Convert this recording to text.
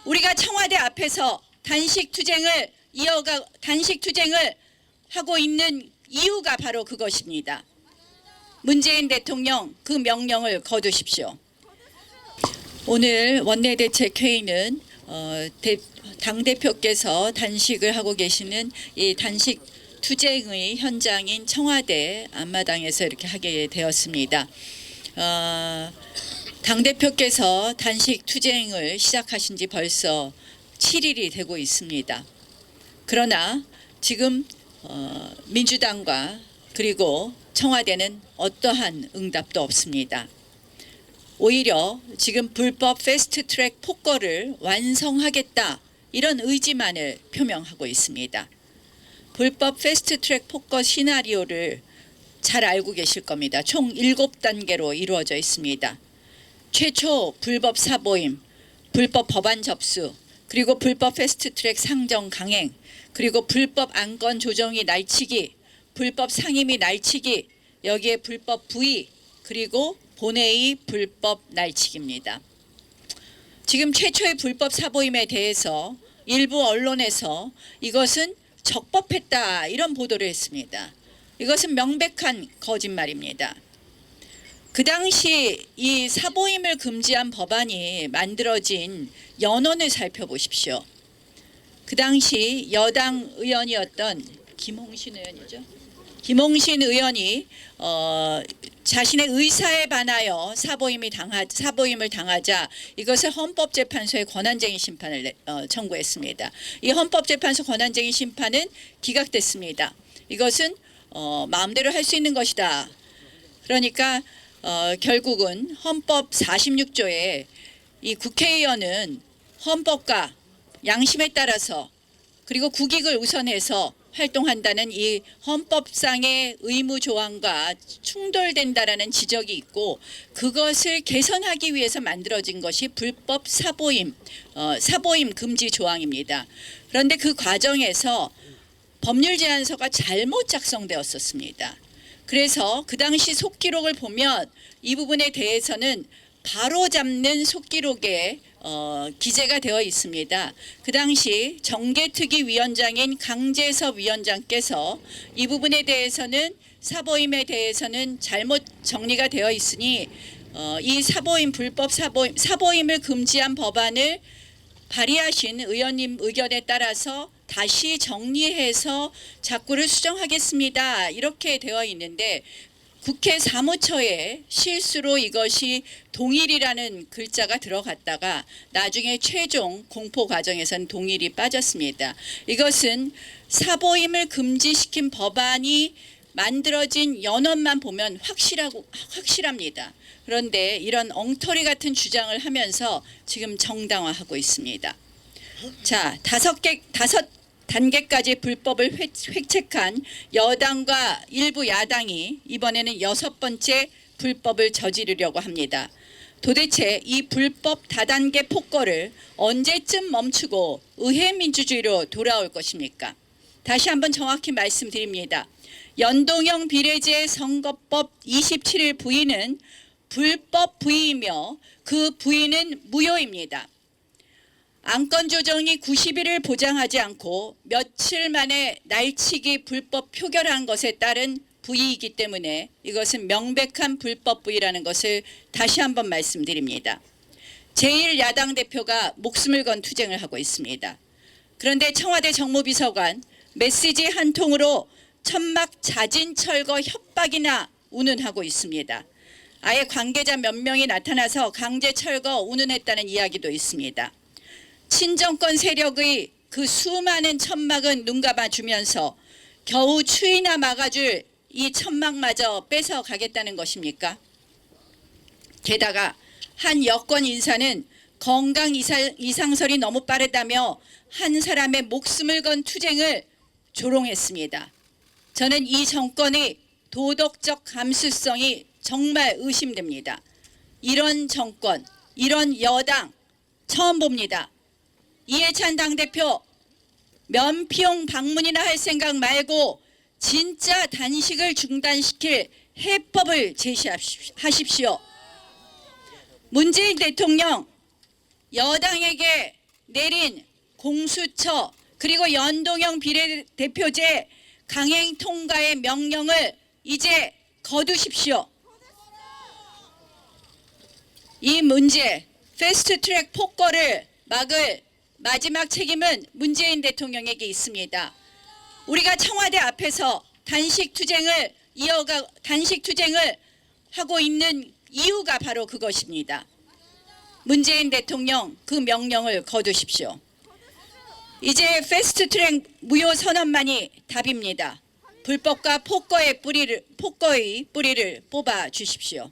우리가 청와대 앞에서 단식 투쟁을 하고 있는 이유가 바로 그것입니다. 문재인 대통령 그 명령을 거두십시오. 오늘 원내대책회의는 당대표께서 단식을 하고 계시는 이 단식 투쟁의 현장인 청와대 앞마당에서 이렇게 하게 되었습니다. 당대표께서 단식 투쟁을 시작하신 지 벌써 7일이 되고 있습니다. 그러나 지금 민주당과 그리고 청와대는 어떠한 응답도 없습니다. 오히려 지금 불법 패스트트랙 폭거를 완성하겠다 이런 의지만을 표명하고 있습니다. 불법 패스트트랙 폭거 시나리오를 잘 알고 계실 겁니다. 총 7단계로 이루어져 있습니다. 최초 불법 사보임, 불법 법안 접수, 그리고 불법 패스트트랙 상정 강행, 그리고 불법 안건 조정이 날치기, 불법 상임위 날치기, 여기에 불법 부의, 그리고 본회의 불법 날치기입니다. 지금 최초의 불법 사보임에 대해서 일부 언론에서 이것은 적법했다 이런 보도를 했습니다. 이것은 명백한 거짓말입니다. 그 당시 이 사보임을 금지한 법안이 만들어진 연원을 살펴보십시오. 그 당시 여당 의원이었던 김홍신 의원이 자신의 의사에 반하여 사보임을 당하자 이것을 헌법재판소에 권한쟁의 심판을 청구했습니다. 이 헌법재판소 권한쟁의 심판은 기각됐습니다. 이것은 마음대로 할 수 있는 것이다. 그러니까 결국은 헌법 46조에 이 국회의원은 헌법과 양심에 따라서 그리고 국익을 우선해서 활동한다는 이 헌법상의 의무 조항과 충돌된다라는 지적이 있고 그것을 개선하기 위해서 만들어진 것이 불법 사보임 금지 조항입니다. 그런데 그 과정에서 법률 제안서가 잘못 작성되었었습니다. 그래서 그 당시 속기록을 보면 이 부분에 대해서는 바로잡는 속기록에 기재가 되어 있습니다. 그 당시 정개특위위원장인 강재섭 위원장께서 이 부분에 대해서는 사보임에 대해서는 잘못 정리가 되어 있으니 이 불법 사보임을 금지한 법안을 발의하신 의원님 의견에 따라서 다시 정리해서 작구를 수정하겠습니다. 이렇게 되어 있는데 국회 사무처에 실수로 이것이 동일이라는 글자가 들어갔다가 나중에 최종 공포 과정에선 동일이 빠졌습니다. 이것은 사보임을 금지시킨 법안이 만들어진 연원만 보면 확실합니다. 그런데 이런 엉터리 같은 주장을 하면서 지금 정당화하고 있습니다. 자, 다섯 단계까지 불법을 획책한 여당과 일부 야당이 이번에는 6번째 불법을 저지르려고 합니다. 도대체 이 불법 다단계 폭거를 언제쯤 멈추고 의회 민주주의로 돌아올 것입니까? 다시 한번 정확히 말씀드립니다. 연동형 비례제 선거법 27일 부의는 불법 부의이며 그 부의는 무효입니다. 안건 조정이 90일을 보장하지 않고 며칠 만에 날치기 불법 표결한 것에 따른 부의이기 때문에 이것은 명백한 불법 부의라는 것을 다시 한번 말씀드립니다. 제1야당 대표가 목숨을 건 투쟁을 하고 있습니다. 그런데 청와대 정무비서관 메시지 한 통으로 천막 자진 철거 협박이나 운운하고 있습니다. 아예 관계자 몇 명이 나타나서 강제 철거 운운했다는 이야기도 있습니다. 친정권 세력의 그 수많은 천막은 눈감아주면서 겨우 추위나 막아줄 이 천막마저 뺏어가겠다는 것입니까? 게다가 한 여권 인사는 건강 이상설이 너무 빠르다며 한 사람의 목숨을 건 투쟁을 조롱했습니다. 저는 이 정권의 도덕적 감수성이 정말 의심됩니다. 이런 정권, 이런 여당 처음 봅니다. 이해찬 당대표 면피용 방문이나 할 생각 말고 진짜 단식을 중단시킬 해법을 제시하십시오. 문재인 대통령 여당에게 내린 공수처 그리고 연동형 비례대표제 강행 통과의 명령을 이제 거두십시오. 이 문제 패스트트랙 폭거를 막을 마지막 책임은 문재인 대통령에게 있습니다. 우리가 청와대 앞에서 단식 투쟁을 하고 있는 이유가 바로 그것입니다. 문재인 대통령 그 명령을 거두십시오. 이제 패스트트랙 무효 선언만이 답입니다. 불법과 폭거의 뿌리를 뽑아 주십시오.